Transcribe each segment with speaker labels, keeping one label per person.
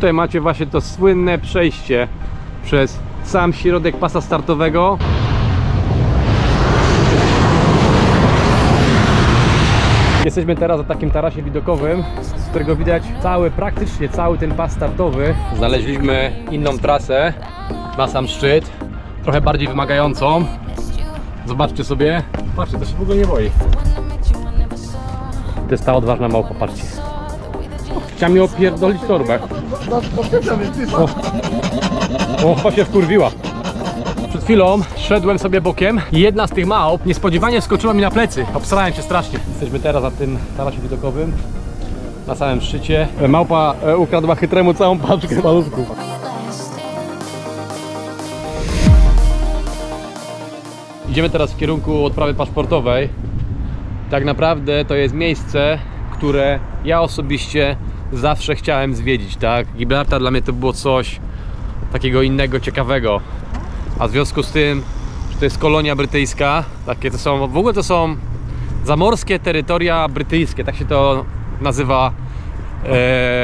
Speaker 1: Tutaj macie właśnie to słynne przejście przez sam środek pasa startowego. Jesteśmy teraz na takim tarasie widokowym, z którego widać praktycznie cały ten pas startowy. Znaleźliśmy inną trasę na sam szczyt, trochę bardziej wymagającą. Zobaczcie sobie. Patrzcie, to się w ogóle nie boi. To jest ta odważna małpa, patrzcie. Chciała mi opierdolić torbę. O, się wkurwiła. Przed chwilą szedłem sobie bokiem i jedna z tych małp niespodziewanie skoczyła mi na plecy. Obsrałem się strasznie. Jesteśmy teraz na tym tarasie widokowym, na samym szczycie. Małpa ukradła chytremu całą paczkę paluszków. Idziemy teraz w kierunku odprawy paszportowej. Tak naprawdę to jest miejsce, które ja osobiście zawsze chciałem zwiedzić, tak? Gibraltar dla mnie to było coś takiego innego, ciekawego. A w związku z tym, że to jest kolonia brytyjska, takie to są, w ogóle to są zamorskie terytoria brytyjskie, tak się to nazywa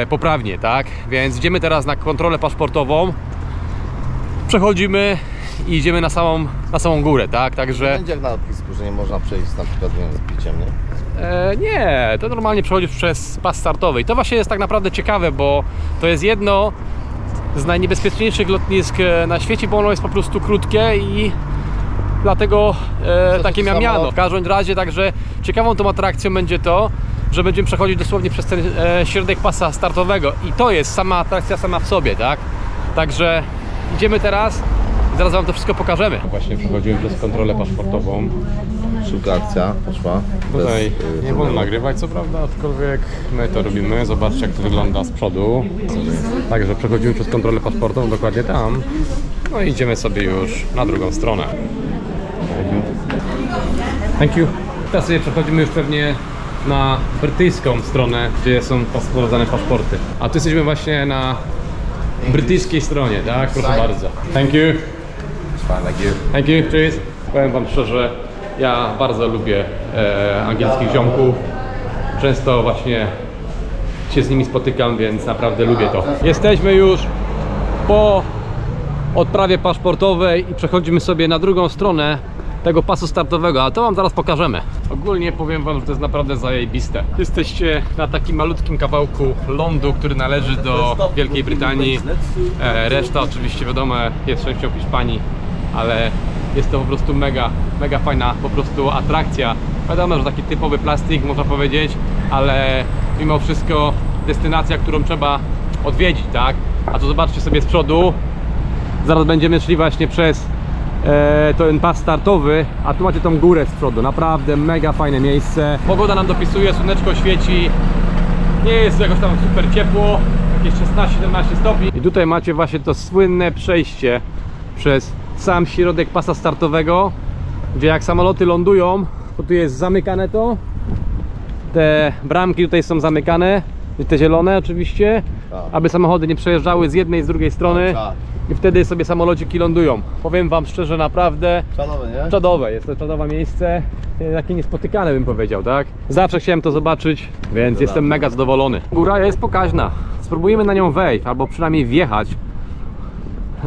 Speaker 1: poprawnie, tak? Więc idziemy teraz na kontrolę paszportową, przechodzimy i idziemy na samą górę, tak? Także
Speaker 2: będzie jak na lotnisku, że nie można przejść na przykład z piciem, nie?
Speaker 1: Nie, to normalnie przechodzisz przez pas startowy i to właśnie jest tak naprawdę ciekawe, bo to jest jedno z najniebezpieczniejszych lotnisk na świecie, bo ono jest po prostu krótkie i dlatego takie miano. W każdym razie, także ciekawą tą atrakcją będzie to, że będziemy przechodzić dosłownie przez ten środek pasa startowego i to jest sama atrakcja sama w sobie, tak? Także idziemy teraz i zaraz wam to wszystko pokażemy. Właśnie przechodzimy przez kontrolę paszportową.
Speaker 2: Szybka akcja poszła.
Speaker 1: Tutaj nie wolno nagrywać, co prawda, aczkolwiek my to robimy. Zobaczcie, jak to wygląda z przodu. Także przechodzimy przez kontrolę paszportową dokładnie tam. No i idziemy sobie już na drugą stronę. Thank you. Teraz sobie przechodzimy już pewnie na brytyjską stronę, gdzie są sprawdzane paszporty. A tu jesteśmy właśnie na brytyjskiej stronie, tak? Proszę bardzo. Thank you. Thank you. Cheers. Powiem wam szczerze, ja bardzo lubię angielskich ziomków. Często właśnie się z nimi spotykam, więc naprawdę lubię to. Jesteśmy już po odprawie paszportowej i przechodzimy sobie na drugą stronę tego pasu startowego, a to wam zaraz pokażemy. Ogólnie powiem wam, że to jest naprawdę zajebiste. Jesteście na takim malutkim kawałku lądu, który należy do Wielkiej Brytanii. Reszta oczywiście wiadomo jest częścią Hiszpanii, ale jest to po prostu mega fajna po prostu atrakcja. Wiadomo, że taki typowy plastik można powiedzieć, ale mimo wszystko destynacja, którą trzeba odwiedzić, tak? A tu zobaczcie sobie z przodu, zaraz będziemy szli właśnie przez ten pas startowy, a tu macie tą górę z przodu. Naprawdę mega fajne miejsce. Pogoda nam dopisuje, słoneczko świeci. Nie jest jakoś tam super ciepło, jakieś 16-17 stopni. I tutaj macie właśnie to słynne przejście przez sam środek pasa startowego, gdzie jak samoloty lądują, to tu jest zamykane to. Te bramki tutaj są zamykane, te zielone oczywiście, aby samochody nie przejeżdżały z jednej i z drugiej strony. I wtedy sobie samolociki lądują. Powiem wam szczerze, naprawdę
Speaker 2: czadowe, nie?
Speaker 1: Czadowe, jest to czadowe miejsce. Takie niespotykane, bym powiedział, tak? Zawsze chciałem to zobaczyć, więc jestem mega zadowolony. Góra jest pokaźna. Spróbujemy na nią wejść, albo przynajmniej wjechać.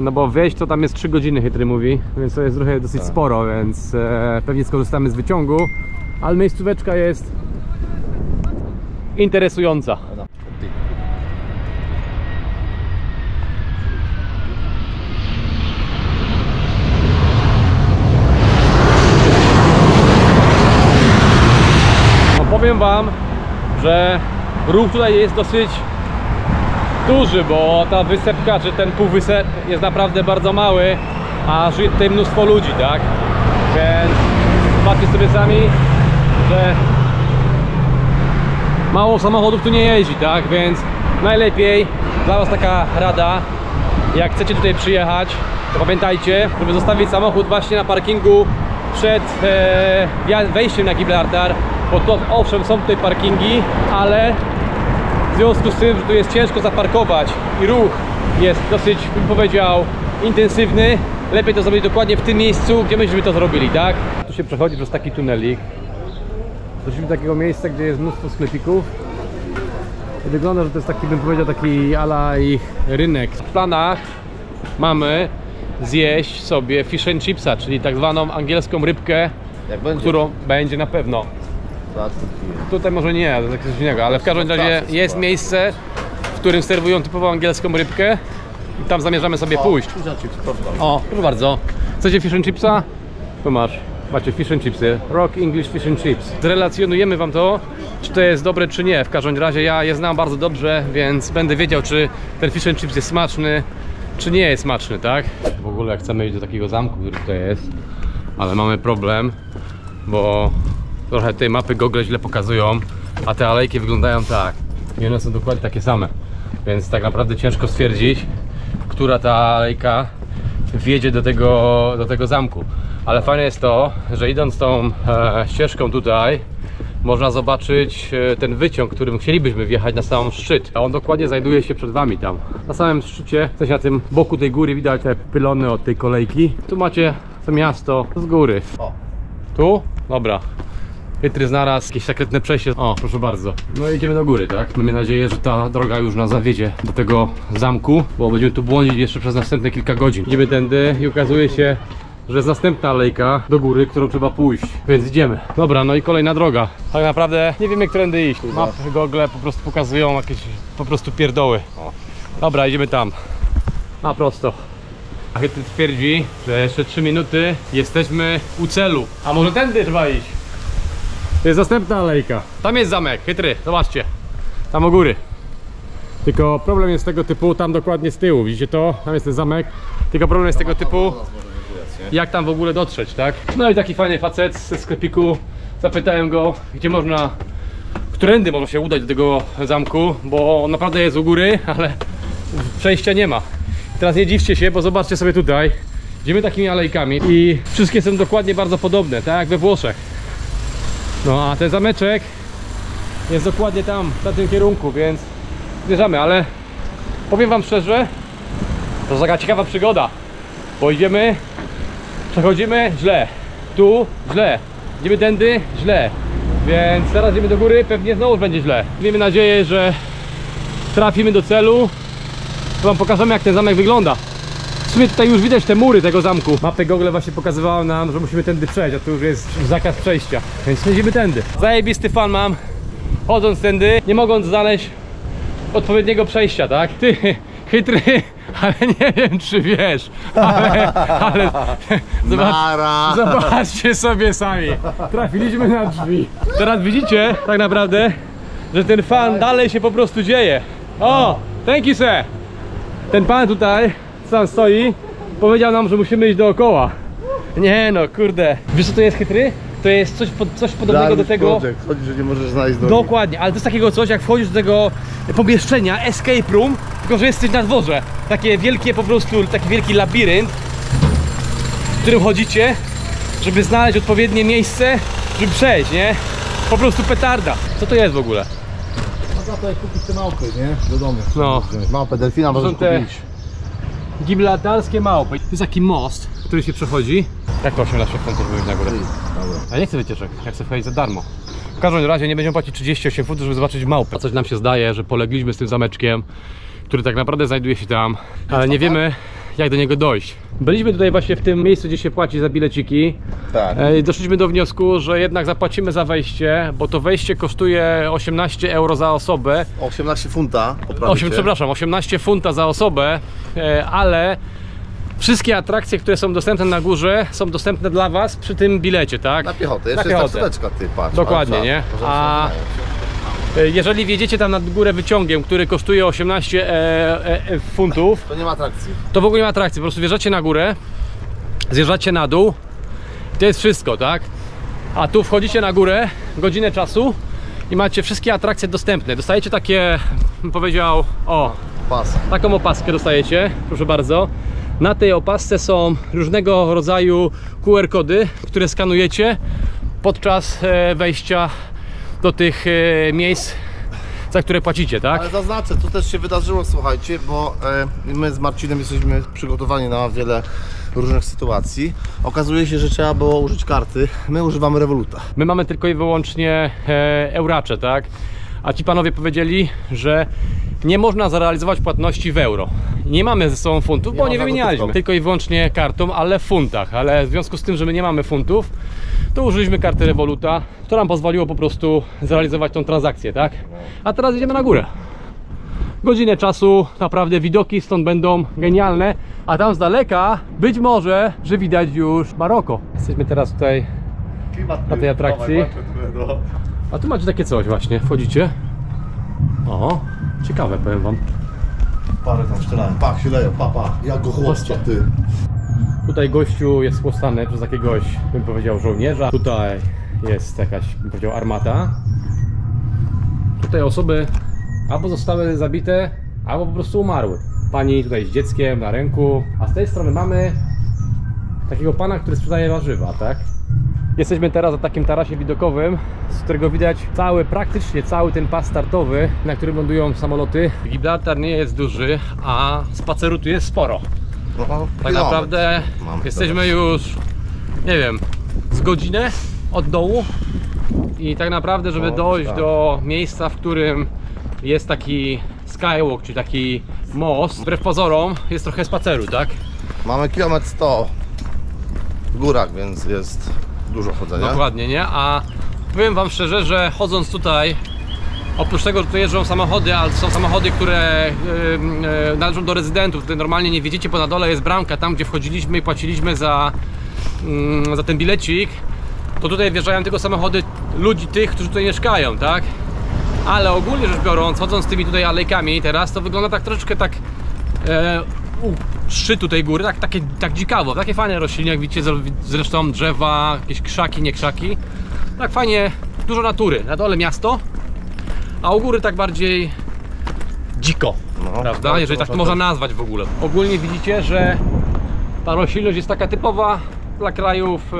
Speaker 1: No bo wejść to tam jest 3 godziny, chytry mówi, więc to jest trochę dosyć sporo, więc pewnie skorzystamy z wyciągu. Ale miejscóweczka jest interesująca. Powiem wam, że ruch tutaj jest dosyć duży, bo ta wysepka, czy ten półwysep jest naprawdę bardzo mały, a żyje tutaj mnóstwo ludzi, tak? Więc zobaczcie sobie sami, że mało samochodów tu nie jeździ, tak? Więc najlepiej, dla was taka rada, jak chcecie tutaj przyjechać, to pamiętajcie, żeby zostawić samochód właśnie na parkingu przed wejściem na Gibraltar. Bo to owszem są tutaj parkingi, ale w związku z tym, że tu jest ciężko zaparkować i ruch jest dosyć, bym powiedział, intensywny, lepiej to zrobić dokładnie w tym miejscu, gdzie myśmy to zrobili, tak? Tu się przechodzi przez taki tunelik. Doszliśmy do takiego miejsca, gdzie jest mnóstwo sklepików. Wygląda, że to jest taki, bym powiedział, taki ala ich rynek. W planach mamy zjeść sobie fish and chipsa, czyli tak zwaną angielską rybkę,
Speaker 2: Jak będzie?
Speaker 1: którą będzie na pewno. Tutaj może nie, to jest coś innego, ale w każdym razie jest miejsce, w którym serwują typową angielską rybkę i tam zamierzamy sobie pójść. O, proszę bardzo. Chcecie fish and chipsa? Tu masz. Macie fish and chipsy. Rock English Fish and Chips. Zrelacjonujemy wam to, czy to jest dobre, czy nie. W każdym razie ja je znam bardzo dobrze, więc będę wiedział, czy ten fish and chips jest smaczny, czy nie jest smaczny, tak? W ogóle chcemy iść do takiego zamku, który tutaj jest, ale mamy problem, bo trochę tej mapy Google źle pokazują, a te alejki wyglądają tak. I one są dokładnie takie same, więc tak naprawdę ciężko stwierdzić, która ta alejka wjedzie do tego zamku. Ale fajne jest to, że idąc tą ścieżką tutaj można zobaczyć ten wyciąg, którym chcielibyśmy wjechać na sam szczyt. A on dokładnie znajduje się przed wami tam. Na samym szczycie, w sensie na tym boku tej góry widać te pylony od tej kolejki. Tu macie to miasto z góry.
Speaker 2: O.
Speaker 1: Tu? Dobra. Chytry znalazł jakieś sekretne przejście. O, proszę bardzo. No idziemy do góry, tak? Mamy nadzieję, że ta droga już nas zawiedzie do tego zamku, bo będziemy tu błądzić jeszcze przez następne kilka godzin. Idziemy tędy i okazuje się, że jest następna alejka do góry, którą trzeba pójść, więc idziemy. Dobra, no i kolejna droga. Tak naprawdę nie wiemy, którędy iść. Mapy Google po prostu pokazują jakieś po prostu pierdoły. Dobra, idziemy tam. Na prosto. A Chytry twierdzi, że jeszcze 3 minuty jesteśmy u celu. A może tędy trzeba iść? To jest następna alejka. Tam jest zamek, Chytry, zobaczcie. Tam u góry. Tylko problem jest tego typu, tam dokładnie z tyłu, widzicie to? Tam jest ten zamek. Tylko problem jest tego typu, jak tam w ogóle dotrzeć, tak? No i taki fajny facet ze sklepiku, zapytałem go, gdzie można, którędy można się udać do tego zamku, bo on naprawdę jest u góry, ale przejścia nie ma. Teraz nie dziwcie się, bo zobaczcie sobie tutaj, idziemy takimi alejkami i wszystkie są dokładnie bardzo podobne, tak jak we Włoszech. No a ten zameczek jest dokładnie tam, w tym kierunku, więc zmierzamy, ale powiem wam szczerze, to jest taka ciekawa przygoda, bo idziemy, przechodzimy źle, tu źle, idziemy tędy źle, więc teraz idziemy do góry, pewnie znowu będzie źle. Miejmy nadzieję, że trafimy do celu, to wam pokażemy, jak ten zamek wygląda. W sumie tutaj już widać te mury tego zamku. Mapy Google właśnie pokazywały nam, że musimy tędy przejść, a tu już jest zakaz przejścia, więc idziemy tędy. Zajebisty fan mam, chodząc tędy, nie mogąc znaleźć odpowiedniego przejścia, tak? Ty, Chytry, ale nie wiem, czy wiesz, ale zobaczcie sobie sami, trafiliśmy na drzwi. Teraz widzicie tak naprawdę, że ten fan dalej się po prostu dzieje. O, thank you sir. Ten pan tutaj sam stoi, powiedział nam, że musimy iść dookoła. Nie no, kurde. Wiesz co to jest, Chytry? To jest coś podobnego do tego.
Speaker 2: Chodzi, że nie możesz znaleźć drogi.
Speaker 1: Dokładnie, ale to jest takiego coś, jak wchodzisz do tego pomieszczenia, escape room, tylko że jesteś na dworze. Takie wielkie po prostu, taki wielki labirynt, w którym chodzicie, żeby znaleźć odpowiednie miejsce, żeby przejść, nie? Po prostu petarda. Co to jest w ogóle?
Speaker 2: Można tutaj kupić te małpy, nie? Do domu.
Speaker 1: No.
Speaker 2: Małpę delfina możesz
Speaker 1: są te
Speaker 2: kupić.
Speaker 1: gibraltarskie małpy. To jest taki most, który się przechodzi. Jak to 18 funtów wyjść na górę? Ja nie chcę wycieczek, ja chcę wchodzić za darmo. W każdym razie nie będziemy płacić 38 funtów, żeby zobaczyć małpę. A coś nam się zdaje, że polegliśmy z tym zameczkiem, który tak naprawdę znajduje się tam, ale nie wiemy, jak do niego dojść. Byliśmy tutaj właśnie w tym miejscu, gdzie się płaci za bileciki.
Speaker 2: Tak.
Speaker 1: Doszliśmy do wniosku, że jednak zapłacimy za wejście, bo to wejście kosztuje 18 euro za osobę.
Speaker 2: 18 funta, poprawicie.
Speaker 1: Przepraszam, 18 funta za osobę, ale wszystkie atrakcje, które są dostępne na górze, są dostępne dla was przy tym bilecie, tak?
Speaker 2: Na piechotę, jeszcze
Speaker 1: na
Speaker 2: jest
Speaker 1: piechotę.
Speaker 2: taksóweczka, ty patrz.
Speaker 1: Dokładnie, nie? A jeżeli wjedziecie tam na górę wyciągiem, który kosztuje 18 funtów,
Speaker 2: To nie ma atrakcji.
Speaker 1: to w ogóle nie ma atrakcji, po prostu wjeżdżacie na górę, zjeżdżacie na dół i to jest wszystko, tak? A tu wchodzicie na górę, godzinę czasu i macie wszystkie atrakcje dostępne. Dostajecie takie, bym powiedział, o,
Speaker 2: Pas.
Speaker 1: taką opaskę dostajecie, proszę bardzo. Na tej opasce są różnego rodzaju QR-kody, które skanujecie podczas wejścia do tych miejsc, za które płacicie, tak?
Speaker 2: Ale zaznaczę, co też się wydarzyło, słuchajcie, bo my z Marcinem jesteśmy przygotowani na wiele różnych sytuacji. Okazuje się, że trzeba było użyć karty. My używamy Revoluta.
Speaker 1: My mamy tylko i wyłącznie euracze, tak? a ci panowie powiedzieli, że nie można zarealizować płatności w euro. Nie mamy ze sobą funtów, bo nie wymienialiśmy, tylko i wyłącznie kartą, ale w funtach. Ale w związku z tym, że my nie mamy funtów, to użyliśmy karty Revoluta, to nam pozwoliło po prostu zrealizować tą transakcję, tak? A teraz idziemy na górę. Godzinę czasu, naprawdę widoki stąd będą genialne, a tam z daleka być może, że widać już Maroko. Jesteśmy teraz tutaj na tej atrakcji. A tu macie takie coś właśnie, wchodzicie. O, ciekawe, powiem wam.
Speaker 2: Parę tam strzelałem, pak się leją, papa, jak go chłopca, ty.
Speaker 1: Tutaj gościu jest chłostany przez jakiegoś, bym powiedział, żołnierza. Tutaj jest jakaś, bym powiedział, armata. Tutaj osoby albo zostały zabite, albo po prostu umarły. Pani tutaj z dzieckiem na ręku, a z tej strony mamy takiego pana, który sprzedaje warzywa, tak? Jesteśmy teraz na takim tarasie widokowym, z którego widać praktycznie cały ten pas startowy, na którym lądują samoloty. Gibraltar nie jest duży, a spaceru tu jest sporo.
Speaker 2: No,
Speaker 1: Tak naprawdę jesteśmy już, nie wiem, z godzinę od dołu i tak naprawdę, żeby dojść do miejsca, w którym jest taki skywalk, czyli taki most, wbrew pozorom jest trochę spaceru, tak?
Speaker 2: Mamy 100 km w górach, więc jest dużo chodzenia.
Speaker 1: Dokładnie, nie? A powiem wam szczerze, że chodząc tutaj, oprócz tego, że tu jeżdżą samochody, ale są samochody, które należą do rezydentów, tutaj normalnie nie widzicie, bo na dole jest bramka, tam gdzie wchodziliśmy i płaciliśmy za ten bilecik, to tutaj wjeżdżają tylko samochody ludzi tych, którzy tutaj mieszkają, tak? Ale ogólnie rzecz biorąc, chodząc tymi tutaj alejkami teraz, to wygląda tak troszeczkę tak u szczytu tej góry, tak dzikawo, takie fajne rośliny, jak widzicie, zresztą drzewa, jakieś krzaki, nie krzaki, tak fajnie, dużo natury, na dole miasto, a u góry tak bardziej dziko, prawda, jeżeli tak to można nazwać w ogóle. Ogólnie widzicie, że ta roślinność jest taka typowa dla krajów,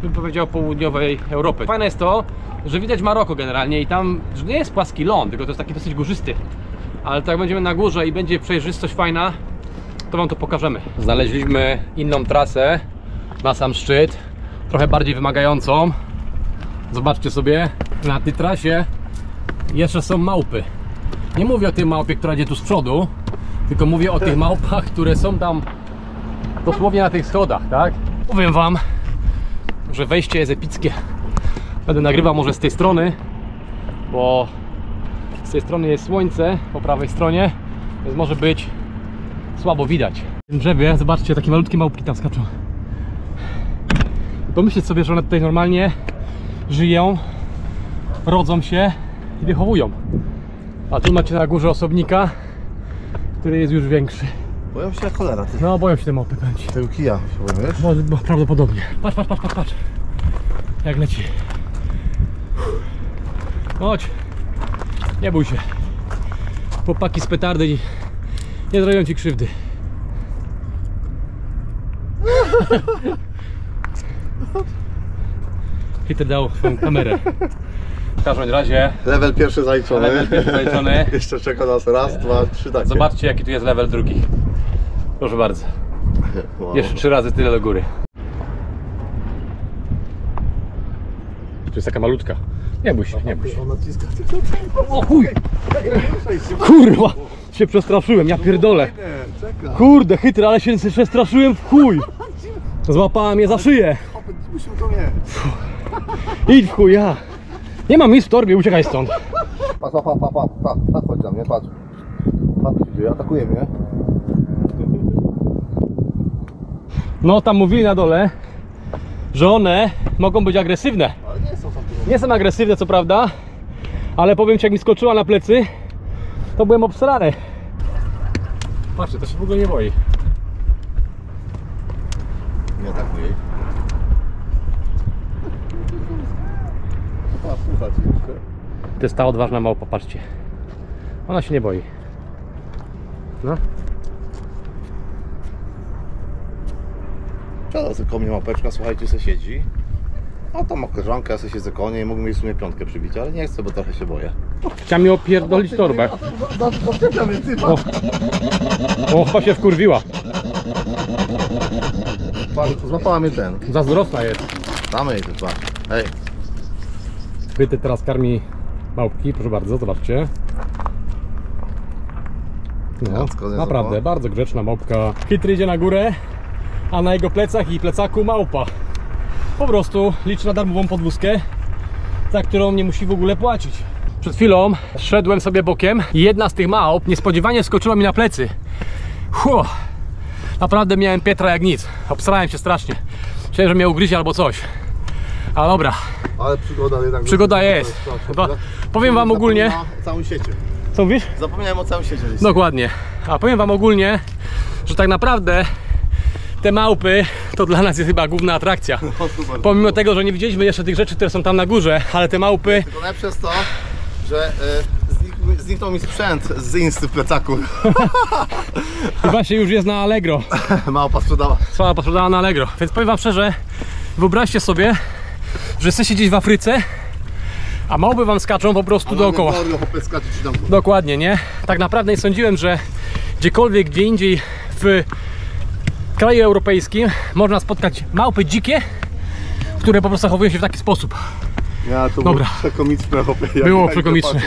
Speaker 1: bym powiedział, południowej Europy. Fajne jest to, że widać Maroko generalnie i tam, że nie jest płaski ląd, tylko to jest taki dosyć górzysty. Ale tak jak będziemy na górze i będzie przejrzystość fajna, to wam to pokażemy. Znaleźliśmy inną trasę na sam szczyt, trochę bardziej wymagającą. Zobaczcie sobie, na tej trasie jeszcze są małpy. Nie mówię o tej małpie, która idzie tu z przodu, tylko mówię o tych małpach, które są tam dosłownie na tych schodach, tak? Powiem wam, że wejście jest epickie. Będę nagrywał może z tej strony, bo z tej strony jest słońce, po prawej stronie, więc może być słabo widać. W tym drzewie, zobaczcie, takie malutkie małpki tam skaczą. Pomyśleć sobie, że one tutaj normalnie żyją, rodzą się i wychowują. A tu macie na górze osobnika, który jest już większy.
Speaker 2: Boją się jak cholera, ty.
Speaker 1: No, boją się te małpy kręcić.
Speaker 2: Tego kija się boją, wiesz?
Speaker 1: Bo prawdopodobnie. Patrz. Jak leci. Chodź. Nie bój się. Chłopaki z petardy nie zrobią ci krzywdy. Hitler dał swoją kamerę. W każdym razie
Speaker 2: Level pierwszy zaliczony.
Speaker 1: zaliczony.
Speaker 2: Jeszcze czeka nas raz, dwa, trzy takie.
Speaker 1: Zobaczcie, jaki tu jest level drugi. Proszę bardzo.
Speaker 2: Wow.
Speaker 1: Jeszcze 3 razy tyle do góry. Tu jest taka malutka. Nie bój się, nie bój się. O chuj! Kurwa! Się przestraszyłem, ja pierdolę. Kurde, chytry, ale się przestraszyłem w chuj. Złapała mnie za szyję.
Speaker 2: Musimy to mieć.
Speaker 1: Idź w chuj, ja. Nie mam nic w torbie, uciekaj stąd.
Speaker 2: Patrz, chodź na mnie, patrz. Patrz, co się dzieje, atakuje mnie.
Speaker 1: No, tam mówili na dole, że one mogą być agresywne.
Speaker 2: Ale nie są tam.
Speaker 1: Nie są agresywne, co prawda, ale powiem ci, jak mi skoczyła na plecy, to byłem obsrany. Patrzcie, to się w ogóle nie boi.
Speaker 2: Nie atakuje. Patrz, słuchaj jeszcze.
Speaker 1: To jest ta odważna małpa, patrzcie. Ona się nie boi. No.
Speaker 2: Siada sobie koło mnie małpeczka, słuchajcie, se siedzi. A tam ma koleżankę, ja sobie siedzę koło niej i mógłbym jej w sumie piątkę przybić, ale nie chcę, bo trochę się boję.
Speaker 1: Chciała mi opierdolić torbę. O, chyba się wkurwiła.
Speaker 2: Patrz, złapała mnie ten.
Speaker 1: Zazdrosna jest.
Speaker 2: Damy jej to, patrz. Hej.
Speaker 1: Byty teraz karmi małpki, proszę bardzo, zobaczcie. No, naprawdę, bardzo grzeczna małpka. Chytry idzie na górę, a na jego plecach i plecaku małpa. Po prostu liczy na darmową podwózkę, za którą nie musi w ogóle płacić. Przed chwilą szedłem sobie bokiem i jedna z tych małp niespodziewanie skoczyła mi na plecy. Naprawdę miałem Pietra jak nic. Obsrałem się strasznie. Myślałem, że mnie ugryzie albo coś. Ale dobra.
Speaker 2: Ale przygoda jednak.
Speaker 1: Przygoda jest. Powiem wam ogólnie.
Speaker 2: O całym świecie.
Speaker 1: Co mówisz?
Speaker 2: Zapomniałem o całym świecie.
Speaker 1: Dokładnie. A powiem wam ogólnie, że tak naprawdę te małpy to dla nas jest chyba główna atrakcja.
Speaker 2: No, super.
Speaker 1: Pomimo tego, że nie widzieliśmy jeszcze tych rzeczy, które są tam na górze, ale te małpy...
Speaker 2: Tylko najlepsze jest to, że zniknął mi sprzęt z Insty w plecaku.
Speaker 1: I właśnie już jest na Allegro.
Speaker 2: Małpa sprzedała.
Speaker 1: Słaba posprzedała na Allegro. Więc powiem wam szczerze, wyobraźcie sobie, że jesteście gdzieś w Afryce, a małpy wam skaczą po prostu dookoła. Dokładnie, nie? Tak naprawdę nie sądziłem, że gdziekolwiek, gdzie indziej w kraju europejskim można spotkać małpy dzikie, które po prostu zachowują się w taki sposób.
Speaker 2: Ja, to
Speaker 1: dobra.
Speaker 2: było przekomiczne.
Speaker 1: Było przekomiczne.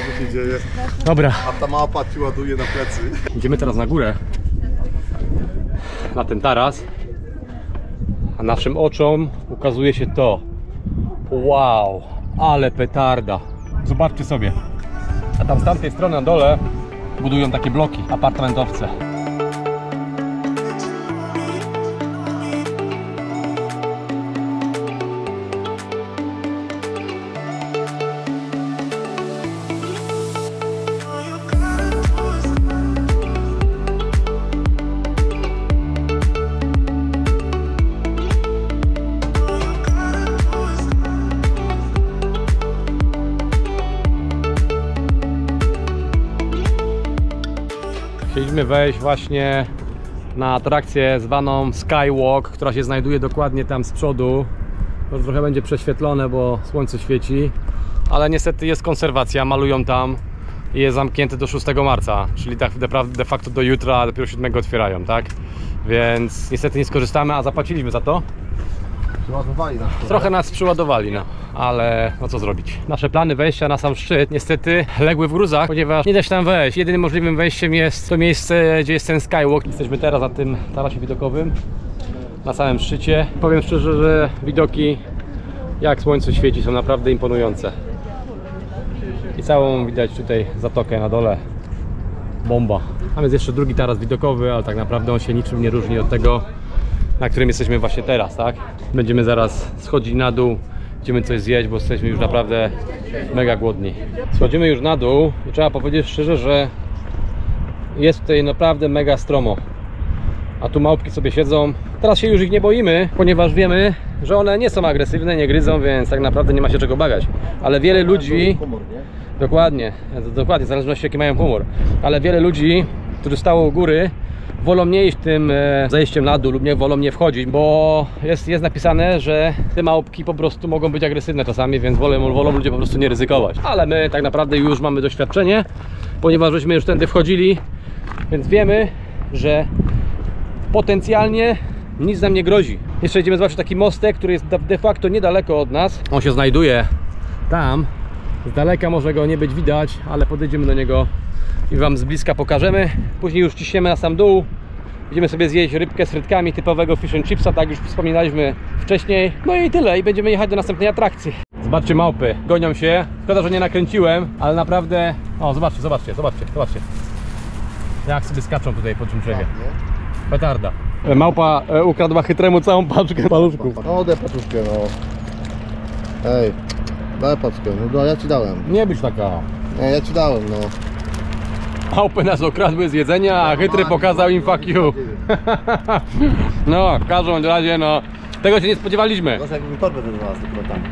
Speaker 1: Dobra.
Speaker 2: A ta małpa ci ładuje na plecy.
Speaker 1: Idziemy teraz na górę, na ten taras, a naszym oczom ukazuje się to. Wow, ale petarda. Zobaczcie sobie. A tam z tamtej strony na dole budują takie bloki apartamentowce. Chcieliśmy wejść właśnie na atrakcję zwaną Skywalk, która się znajduje dokładnie tam z przodu. Może trochę będzie prześwietlone, bo słońce świeci, ale niestety jest konserwacja, malują tam i jest zamknięte do 6 marca, czyli tak de facto do jutra, a dopiero 7 otwierają, tak? Więc niestety nie skorzystamy, a zapłaciliśmy za to.
Speaker 2: Przyładowali nas.
Speaker 1: Trochę nas przyładowali, no, ale no co zrobić. Nasze plany wejścia na sam szczyt niestety legły w gruzach, ponieważ nie da się tam wejść. Jedynym możliwym wejściem jest to miejsce, gdzie jest ten skywalk. Jesteśmy teraz na tym tarasie widokowym, na samym szczycie. Powiem szczerze, że widoki jak słońce świeci są naprawdę imponujące. I całą widać tutaj zatokę na dole. Bomba. Tam jest jeszcze drugi taras widokowy, ale tak naprawdę on się niczym nie różni od tego, na którym jesteśmy właśnie teraz, tak? Będziemy zaraz schodzić na dół, idziemy coś zjeść, bo jesteśmy już naprawdę mega głodni. Schodzimy już na dół i trzeba powiedzieć szczerze, że jest tutaj naprawdę mega stromo. A tu małpki sobie siedzą. Teraz się już ich nie boimy, ponieważ wiemy, że one nie są agresywne, nie gryzą, więc tak naprawdę nie ma się czego bać. Ale wiele ludzi... Dokładnie, w zależności jaki mają humor. Ale wiele ludzi, którzy stało u góry, wolą nie iść tym zejściem na dół lub nie wolą nie wchodzić, bo jest napisane, że te małpki po prostu mogą być agresywne czasami, więc wolą ludzie po prostu nie ryzykować. Ale my tak naprawdę już mamy doświadczenie, ponieważ żeśmy już tędy wchodzili, więc wiemy, że potencjalnie nic nam nie grozi. Jeszcze idziemy zobaczyć taki mostek, który jest de facto niedaleko od nas. On się znajduje tam, z daleka może go nie być widać, ale podejdziemy do niego i wam z bliska pokażemy. Później już ciśniemy na sam dół. Będziemy sobie zjeść rybkę z frytkami typowego fish and chipsa, tak już wspominaliśmy wcześniej. No i tyle, i będziemy jechać do następnej atrakcji. Zobaczcie małpy, gonią się. Szkoda, że nie nakręciłem, ale naprawdę... O, zobaczcie. Jak sobie skaczą tutaj po czym drzewie. Petarda. Małpa ukradła chytremu całą paczkę paluszków.
Speaker 2: No daj paczuszkę, no. Ej, daj paczkę, no ja ci dałem.
Speaker 1: Nie być taka.
Speaker 2: Nie, ja ci dałem, no.
Speaker 1: Małpy nas okradły z jedzenia, a chytry pokazał im fuck you. No, w każdym razie, no, tego się nie spodziewaliśmy.
Speaker 2: Zobacz, jak mi torbę wyrwała z dokumentami.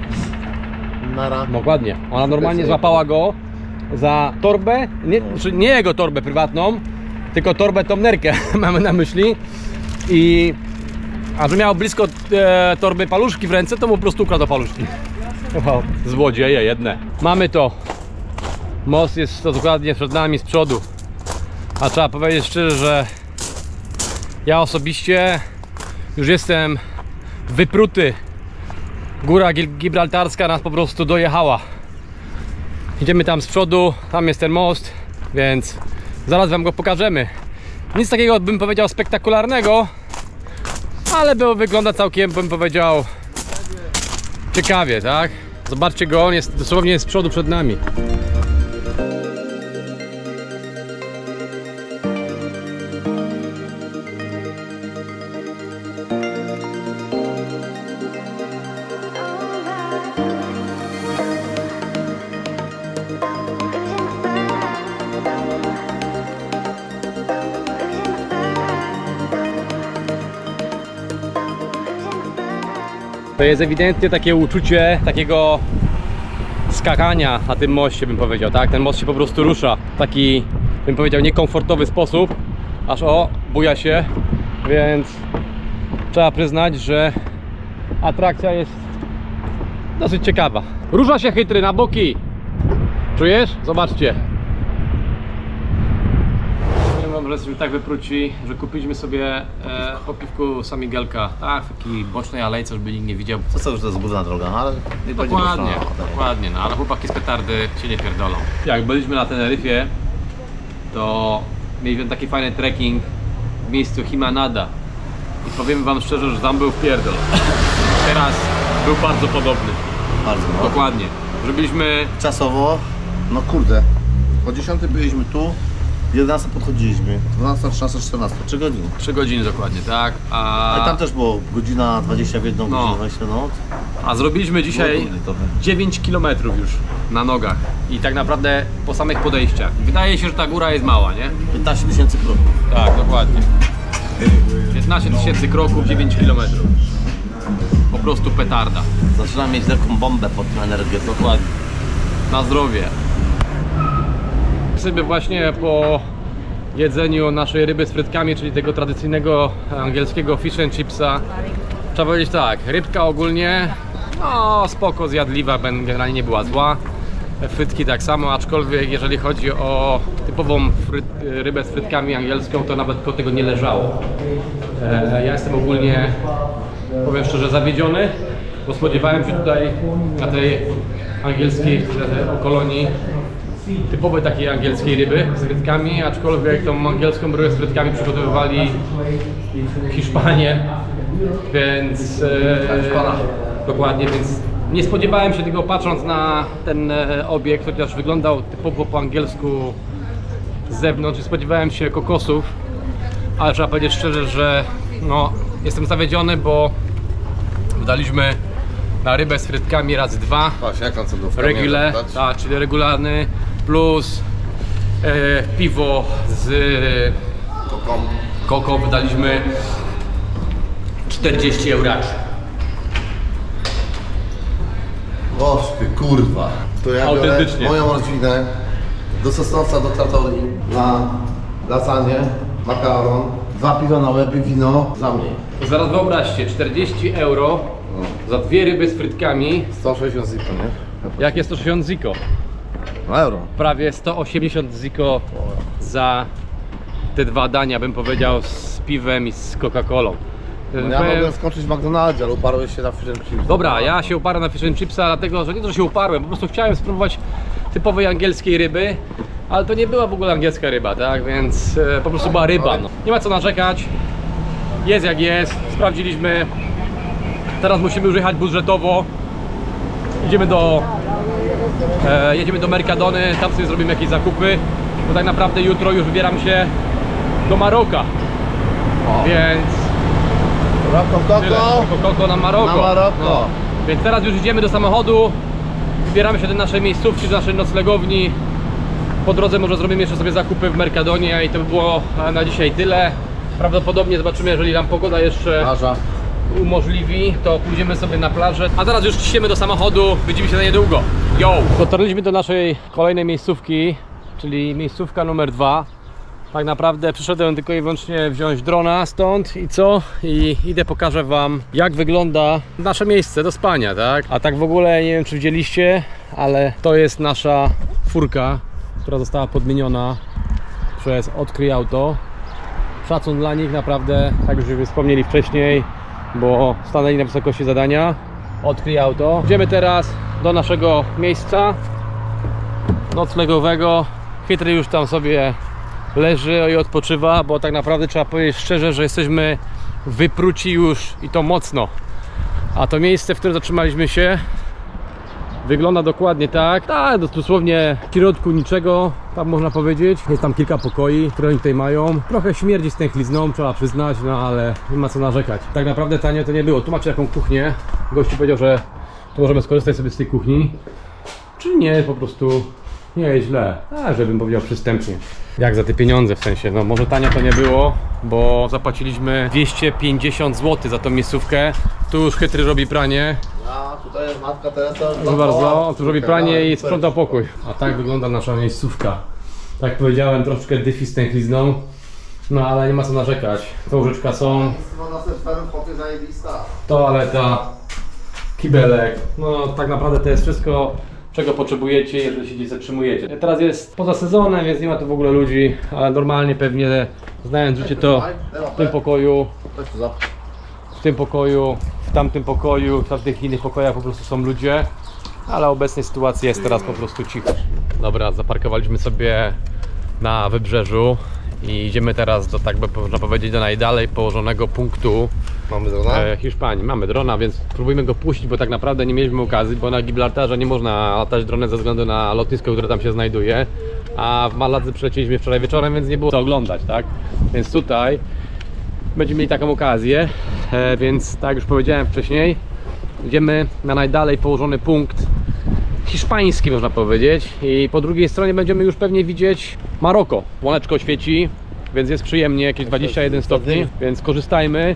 Speaker 2: Nara.
Speaker 1: Dokładnie. Ona normalnie złapała go za torbę, nie jego torbę prywatną, tylko torbę tą nerkę mamy na myśli. A że miał blisko torby paluszki w ręce, to mu po prostu ukradł paluszki. Wow. Złodzieje jedne. Mamy to. Most jest to dokładnie przed nami z przodu. A trzeba powiedzieć szczerze, że ja osobiście już jestem wypruty. Góra Gibraltarska nas po prostu dojechała. Idziemy tam z przodu, tam jest ten most, więc zaraz wam go pokażemy. Nic takiego, bym powiedział, spektakularnego, ale wygląda całkiem, bym powiedział, ciekawie, tak? Zobaczcie go, on jest dosłownie z przodu przed nami. To jest ewidentnie takie uczucie takiego skakania na tym moście, bym powiedział, tak? Ten most się po prostu rusza w taki, bym powiedział, niekomfortowy sposób, aż buja się, więc trzeba przyznać, że atrakcja jest dosyć ciekawa. Rusza się chytry na boki. Czujesz? Zobaczcie. Że jesteśmy tak wypruci, że kupiliśmy sobie po piwku Samigelka, tak, w takiej bocznej alejce, żeby nikt nie widział.
Speaker 2: Co już to jest główna droga, ale nie będzie
Speaker 1: Dokładnie, dokładnie, no ale chłopaki z petardy się nie pierdolą. Jak byliśmy na Teneryfie, to mieliśmy taki fajny trekking w miejscu Himanada i powiem wam szczerze, że tam był pierdol. Teraz był bardzo podobny.
Speaker 2: Bardzo, no.
Speaker 1: Dokładnie. Zrobiliśmy
Speaker 2: Czasowo, no kurde, o 10 byliśmy tu, 11 podchodziliśmy, 12, 13, 14, 3 godziny.
Speaker 1: 3 godziny dokładnie, tak?
Speaker 2: Ale tam też było godzina 20 w jedną,
Speaker 1: No.
Speaker 2: godzina 20, no.
Speaker 1: A zrobiliśmy dzisiaj 9 km już na nogach i tak naprawdę po samych podejściach. Wydaje się, że ta góra jest mała, nie?
Speaker 2: 15 tysięcy kroków.
Speaker 1: Tak, dokładnie. 15 tysięcy kroków, 9 km. Po prostu petarda.
Speaker 2: Zaczynam mieć taką bombę pod tym energetyką.
Speaker 1: Dokładnie. Na zdrowie. Sobie właśnie po jedzeniu naszej ryby z frytkami, czyli tego tradycyjnego angielskiego fish and chipsa, trzeba powiedzieć tak, rybka ogólnie no spoko, zjadliwa, generalnie nie była zła. Frytki tak samo, aczkolwiek jeżeli chodzi o typową rybę z frytkami angielską, to nawet koło tego nie leżało. Ja jestem ogólnie, powiem szczerze, zawiedziony, bo spodziewałem się tutaj na tej angielskiej kolonii typowej takiej angielskiej ryby z frytkami, aczkolwiek tą angielską rybę z frytkami przygotowywali Hiszpanie, więc dokładnie, więc nie spodziewałem się tego, patrząc na ten obiekt, chociaż wyglądał typowo po angielsku z zewnątrz. Spodziewałem się kokosów, ale trzeba powiedzieć szczerze, że no, jestem zawiedziony, bo wydaliśmy na rybę z frytkami razy 2.
Speaker 2: Właśnie, jaką cudówkę?
Speaker 1: Regular, tak, czyli regularny plus piwo z koko wydaliśmy 40 euraczy.
Speaker 2: O ty kurwa. To ja biorę
Speaker 1: Autentycznie.
Speaker 2: moją rodzinę do Sosnowca, do Trattorii na lasanie, makaron, 2 piwa na łeb i wino za mnie.
Speaker 1: Zaraz wyobraźcie, 40 euro za 2 ryby z frytkami.
Speaker 2: 160 ziko, nie?
Speaker 1: Jak jest 160 ziko?
Speaker 2: Euro.
Speaker 1: Prawie 180 ziko za te 2 dania, bym powiedział, z piwem i z Coca-Colą.
Speaker 2: No ja mogłem skończyć w McDonaldzie, ale uparłeś się na fish and chips.
Speaker 1: Dobra, ja się uparłem na fish and chipsa, dlatego że nie to, że się uparłem, po prostu chciałem spróbować typowej angielskiej ryby, ale to nie była w ogóle angielska ryba, tak? Więc po prostu była ryba. No. Nie ma co narzekać, jest jak jest, sprawdziliśmy. Teraz musimy już jechać budżetowo. Jedziemy do Mercadony, tam sobie zrobimy jakieś zakupy, bo tak naprawdę jutro już wybieram się do Maroka. Więc Koko na Maroko.
Speaker 2: Na Maroko.
Speaker 1: No. Więc teraz już idziemy do samochodu, wybieramy się do naszej miejscówki, do naszej noclegowni. Po drodze może zrobimy jeszcze sobie zakupy w Mercadonie i to by było na dzisiaj tyle. Prawdopodobnie zobaczymy, jeżeli nam pogoda jeszcze umożliwi, to pójdziemy sobie na plażę. A teraz już ciśniemy do samochodu, widzimy się za niedługo. Yo! Dotarliśmy do naszej kolejnej miejscówki, czyli miejscówka numer 2. Tak naprawdę przyszedłem tylko i wyłącznie wziąć drona stąd i co? I idę, pokażę wam, jak wygląda nasze miejsce do spania, tak? A tak w ogóle nie wiem, czy widzieliście, ale to jest nasza furka, która została podmieniona przez Odkryj Auto. Szacun dla nich, naprawdę, tak już wspomnieli wcześniej, bo stanęli na wysokości zadania. Odkryj Auto. Idziemy teraz do naszego miejsca. noclegowego. Chytry już tam sobie leży i odpoczywa, bo tak naprawdę trzeba powiedzieć szczerze, że jesteśmy wypruci już i to mocno. A to miejsce, w którym zatrzymaliśmy się, wygląda dokładnie tak. Tak, dosłownie w środku niczego, tam można powiedzieć. Jest tam kilka pokoi, które oni tutaj mają. Trochę śmierdzi z tęchlizną, trzeba przyznać, no ale nie ma co narzekać. Tak naprawdę tanie to nie było. Tu macie jaką kuchnię. Gościu powiedział, że tu możemy skorzystać sobie z tej kuchni. Czyli nie, po prostu nie jest źle. A, żebym powiedział przystępnie. Jak za te pieniądze, w sensie, no może tania to nie było, bo zapłaciliśmy 250 zł za tą miejscówkę. Tu już Chytry robi pranie.
Speaker 2: A tutaj jest matka Teresa.
Speaker 1: Proszę bardzo, tu robi pranie i sprząta pokój. A tak wygląda nasza miejscówka. Tak jak powiedziałem, troszeczkę dyfi z tęchlizną. No ale nie ma co narzekać. To łóżeczka są,
Speaker 2: Na serwerem foty zajebista.
Speaker 1: toaleta, kibelek. No tak naprawdę to jest wszystko, czego potrzebujecie, jeżeli się gdzieś zatrzymujecie. Teraz jest poza sezonem, więc nie ma tu w ogóle ludzi, ale normalnie pewnie, znając życie, to w tym pokoju, w tym pokoju, w tamtym pokoju, w tamtych innych pokojach po prostu są ludzie, ale obecnej sytuacji jest teraz po prostu cicho. Dobra, zaparkowaliśmy sobie na wybrzeżu i idziemy teraz do, tak by można powiedzieć, do najdalej położonego punktu
Speaker 2: Mamy drona?
Speaker 1: Hiszpanii. Mamy drona, więc próbujmy go puścić, bo tak naprawdę nie mieliśmy okazji, bo na Gibraltarze nie można latać dronem ze względu na lotnisko, które tam się znajduje, a w Maladze przylecieliśmy wczoraj wieczorem, więc nie było co oglądać, tak? Więc tutaj będziemy mieli taką okazję, więc tak jak już powiedziałem wcześniej, idziemy na najdalej położony punkt hiszpański, można powiedzieć, i po drugiej stronie będziemy już pewnie widzieć Maroko. Słoneczko świeci, więc jest przyjemnie, jakieś 21 stopni, więc korzystajmy.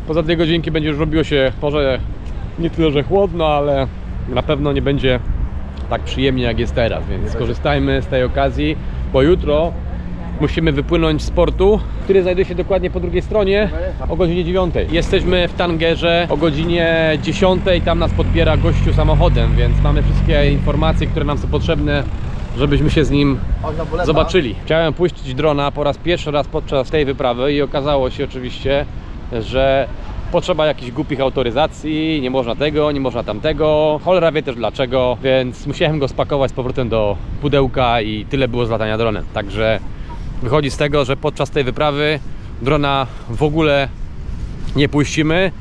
Speaker 1: Poza 2 godzinki będzie już robiło się, może nie tyle, że chłodno, ale na pewno nie będzie tak przyjemnie jak jest teraz, więc skorzystajmy z tej okazji, bo jutro musimy wypłynąć z portu, który znajduje się dokładnie po drugiej stronie, o godzinie 9. Jesteśmy w Tangerze o godzinie 10, tam nas podbiera gościu samochodem, więc mamy wszystkie informacje, które nam są potrzebne, żebyśmy się z nim zobaczyli. Chciałem puścić drona po raz pierwszy raz podczas tej wyprawy i okazało się oczywiście, że potrzeba jakichś głupich autoryzacji, nie można tego, nie można tamtego, cholera wie też dlaczego, więc musiałem go spakować z powrotem do pudełka i tyle było z latania dronem. Także wychodzi z tego, że podczas tej wyprawy drona w ogóle nie puścimy,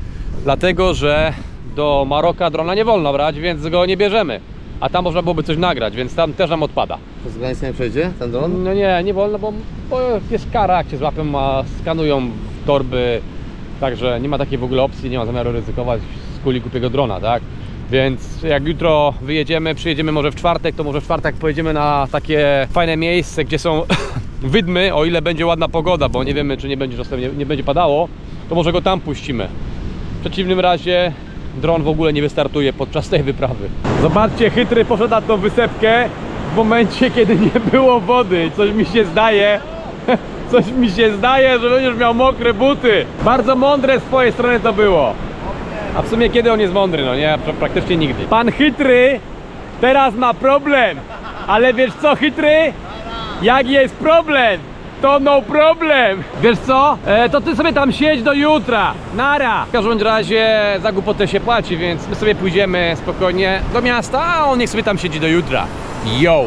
Speaker 1: dlatego że do Maroka drona nie wolno brać, więc go nie bierzemy. A tam można byłoby coś nagrać, więc tam też nam odpada.
Speaker 2: Przez granicę nie przejdzie ten dron?
Speaker 1: No nie wolno, bo jest kara, jak się złapią, a skanują torby. Także nie ma takiej w ogóle opcji, nie ma zamiaru ryzykować z kuli głupiego drona, tak? Więc jak jutro wyjedziemy, przyjedziemy może w czwartek, to może w czwartek pojedziemy na takie fajne miejsce, gdzie są wydmy, o ile będzie ładna pogoda, bo nie wiemy, czy nie będzie czasem nie będzie padało, to może go tam puścimy. W przeciwnym razie dron w ogóle nie wystartuje podczas tej wyprawy. Zobaczcie, Chytry poszedł na tą wysepkę w momencie, kiedy nie było wody. Coś mi się zdaje, że będziesz miał mokre buty. Bardzo mądre z twojej strony to było. A w sumie kiedy on jest mądry? No nie, praktycznie nigdy. Pan Chytry teraz ma problem. Ale wiesz co, Chytry? Jak jest problem, to no problem. Wiesz co? To ty sobie tam siedź do jutra. Nara. W każdym razie za głupotę się płaci, więc my sobie pójdziemy spokojnie do miasta, a on niech sobie tam siedzi do jutra. Yo!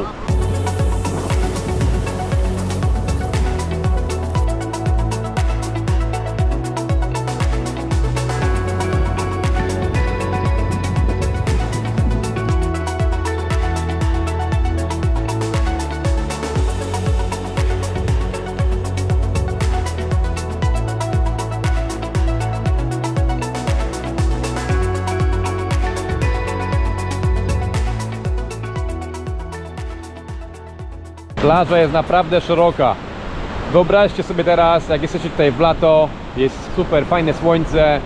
Speaker 1: Plaża jest naprawdę szeroka. Wyobraźcie sobie teraz, jak jesteście tutaj w lato, jest super fajne słońce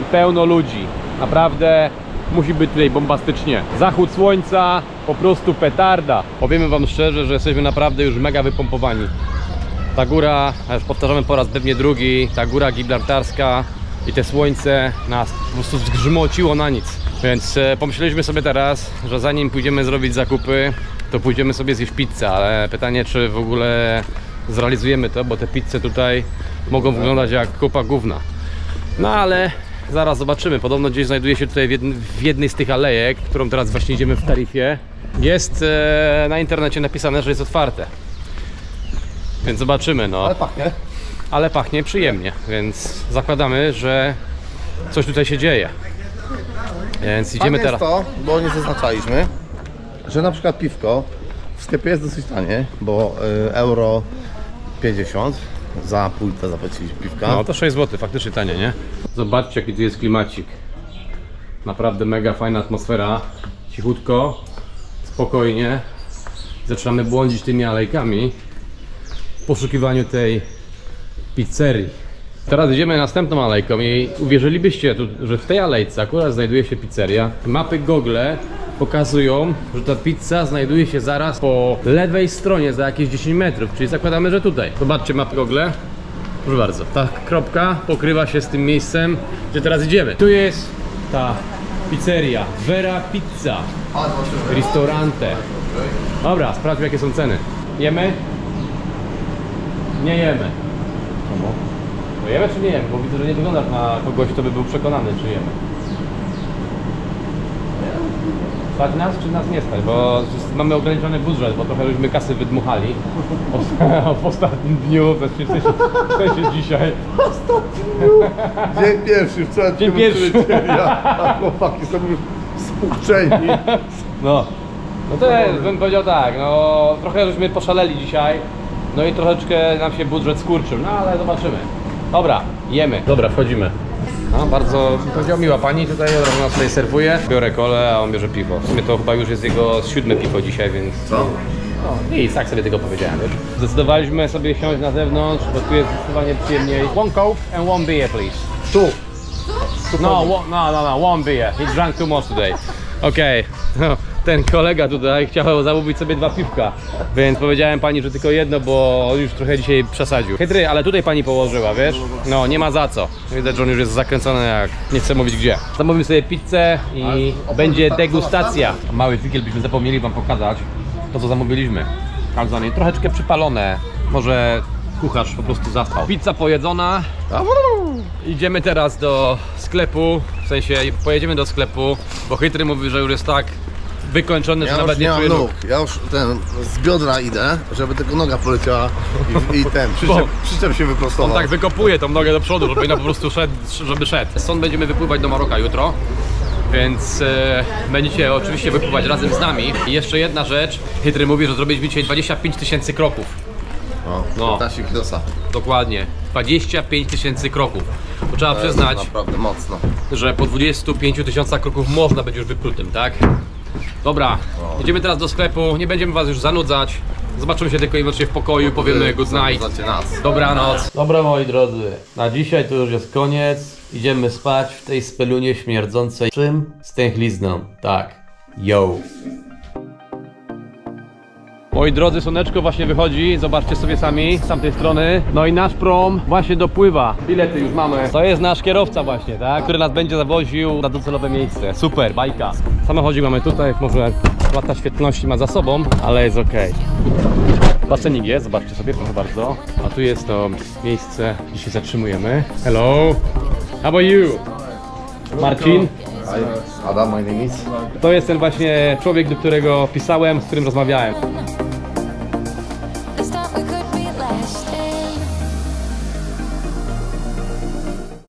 Speaker 1: i pełno ludzi. Naprawdę musi być tutaj bombastycznie. Zachód słońca, po prostu petarda. Powiemy wam szczerze, że jesteśmy naprawdę już mega wypompowani. Ta góra, a już powtarzamy po raz pewnie drugi, ta góra gibraltarska i te słońce nas po prostu zgrzmociło na nic. Więc pomyśleliśmy sobie teraz, że zanim pójdziemy zrobić zakupy, to pójdziemy sobie zjeść pizzę, ale pytanie, czy w ogóle zrealizujemy to, bo te pizze tutaj mogą wyglądać jak kupa gówna. No ale zaraz zobaczymy. Podobno gdzieś znajduje się tutaj w jednej z tych alejek, którą teraz właśnie idziemy w Tarifie. Jest na internecie napisane, że jest otwarte. Więc zobaczymy, no.
Speaker 2: Ale pachnie.
Speaker 1: Ale pachnie przyjemnie, więc zakładamy, że coś tutaj się dzieje. Więc idziemy
Speaker 2: Fajne
Speaker 1: teraz.
Speaker 2: jest to, bo nie zaznaczaliśmy, że na przykład piwko w sklepie jest dosyć tanie, bo euro 50 za pół litra zapłaciliśmy piwka.
Speaker 1: No to 6 zł, faktycznie tanie, nie? Zobaczcie, jaki tu jest klimacik. Naprawdę mega fajna atmosfera. Cichutko, spokojnie. Zaczynamy błądzić tymi alejkami w poszukiwaniu tej pizzerii. Teraz idziemy następną alejką i uwierzylibyście, że w tej alejce akurat znajduje się pizzeria. Mapy Google pokazują, że ta pizza znajduje się zaraz po lewej stronie za jakieś 10 metrów, czyli zakładamy, że tutaj. Zobaczcie mapy Google. Proszę bardzo, ta kropka pokrywa się z tym miejscem, gdzie teraz idziemy. Tu jest ta pizzeria, Vera Pizza, Ristorante. Dobra, sprawdźmy, jakie są ceny. Jemy? Nie jemy. Czemu? To jemy czy nie jemy? Bo widzę, że nie wyglądasz na kogoś, kto by był przekonany, czy jemy. Stać nas, czy nas nie stać? Bo mamy ograniczony budżet, bo trochę żeśmy kasy wydmuchali w ostatnim dniu, w sensie dzisiaj.
Speaker 2: Dzień pierwszy, wczoraj
Speaker 1: Dzień pierwszy.
Speaker 2: A chłopaki są już spłuczeni.
Speaker 1: No to jest, bym powiedział tak, no trochę żeśmy poszaleli dzisiaj, no i troszeczkę nam się budżet skurczył, no ale zobaczymy. Dobra, jemy. Dobra, wchodzimy. No, bardzo, powiedział, miła pani tutaj, od razu nas tutaj serwuje. Biorę kolę, a on bierze piwo. W sumie to chyba już jest jego 7. piwo dzisiaj, więc...
Speaker 2: Co?
Speaker 1: No nic, tak sobie tylko powiedziałem, wiesz. Zdecydowaliśmy sobie siąść na zewnątrz, bo tu jest zdecydowanie przyjemniej. One coke and one beer, please.
Speaker 2: Tu.
Speaker 1: No, one beer. He drank too much today. Okej, no, ten kolega tutaj chciał zamówić sobie 2 piwka, więc powiedziałem pani, że tylko jedno, bo on już trochę dzisiaj przesadził. Chytry, ale tutaj pani położyła, wiesz? No, nie ma za co. Widać, że on już jest zakręcony jak... nie chcę mówić gdzie. Zamówimy sobie pizzę i będzie degustacja. Mały figiel byśmy zapomnieli wam pokazać to, co zamówiliśmy. Calzone, troszeczkę przypalone. Może kucharz po prostu zaspał. Pizza pojedzona. Idziemy teraz do sklepu, w sensie pojedziemy do sklepu, bo Chytry mówi, że już jest tak wykończony, że nawet nie
Speaker 2: mam
Speaker 1: czuje nóg.
Speaker 2: nóg. Ja już z biodra idę, żeby tylko noga poleciała i przyczep się wyprostował.
Speaker 1: On tak wykopuje tą nogę do przodu, żeby no po prostu żeby szedł. Stąd będziemy wypływać do Maroka jutro, więc będziecie oczywiście wypływać razem z nami. I jeszcze jedna rzecz, Chytry mówi, że zrobiliśmy dzisiaj 25 000 kroków.
Speaker 2: No, 15 kilosa.
Speaker 1: Dokładnie, 25 000 kroków. To trzeba przyznać,
Speaker 2: Naprawdę mocno.
Speaker 1: że po 25 000 kroków można być już wyprutym, tak? Dobra, idziemy teraz do sklepu, nie będziemy was już zanudzać. Zobaczymy się tylko i wyłącznie w pokoju, powiemy good night. Dobranoc. Dobra, moi drodzy, na dzisiaj to już jest koniec. Idziemy spać w tej spelunie śmierdzącej. Czym? Stęchlizną. Tak. Yo. Moi drodzy, słoneczko właśnie wychodzi, zobaczcie sobie sami z tamtej strony. No i nasz prom właśnie dopływa. Bilety już mamy. To jest nasz kierowca właśnie, tak? Który nas będzie zawoził na docelowe miejsce. Super, bajka. Samochodzik mamy tutaj, może lata świetności ma za sobą, ale jest ok. Basenik jest, zobaczcie sobie, proszę bardzo. A tu jest to miejsce, gdzie się zatrzymujemy. Hello, how about you? Marcin?
Speaker 2: Adam, my name is.
Speaker 1: To jest ten właśnie człowiek, do którego pisałem, z którym rozmawiałem.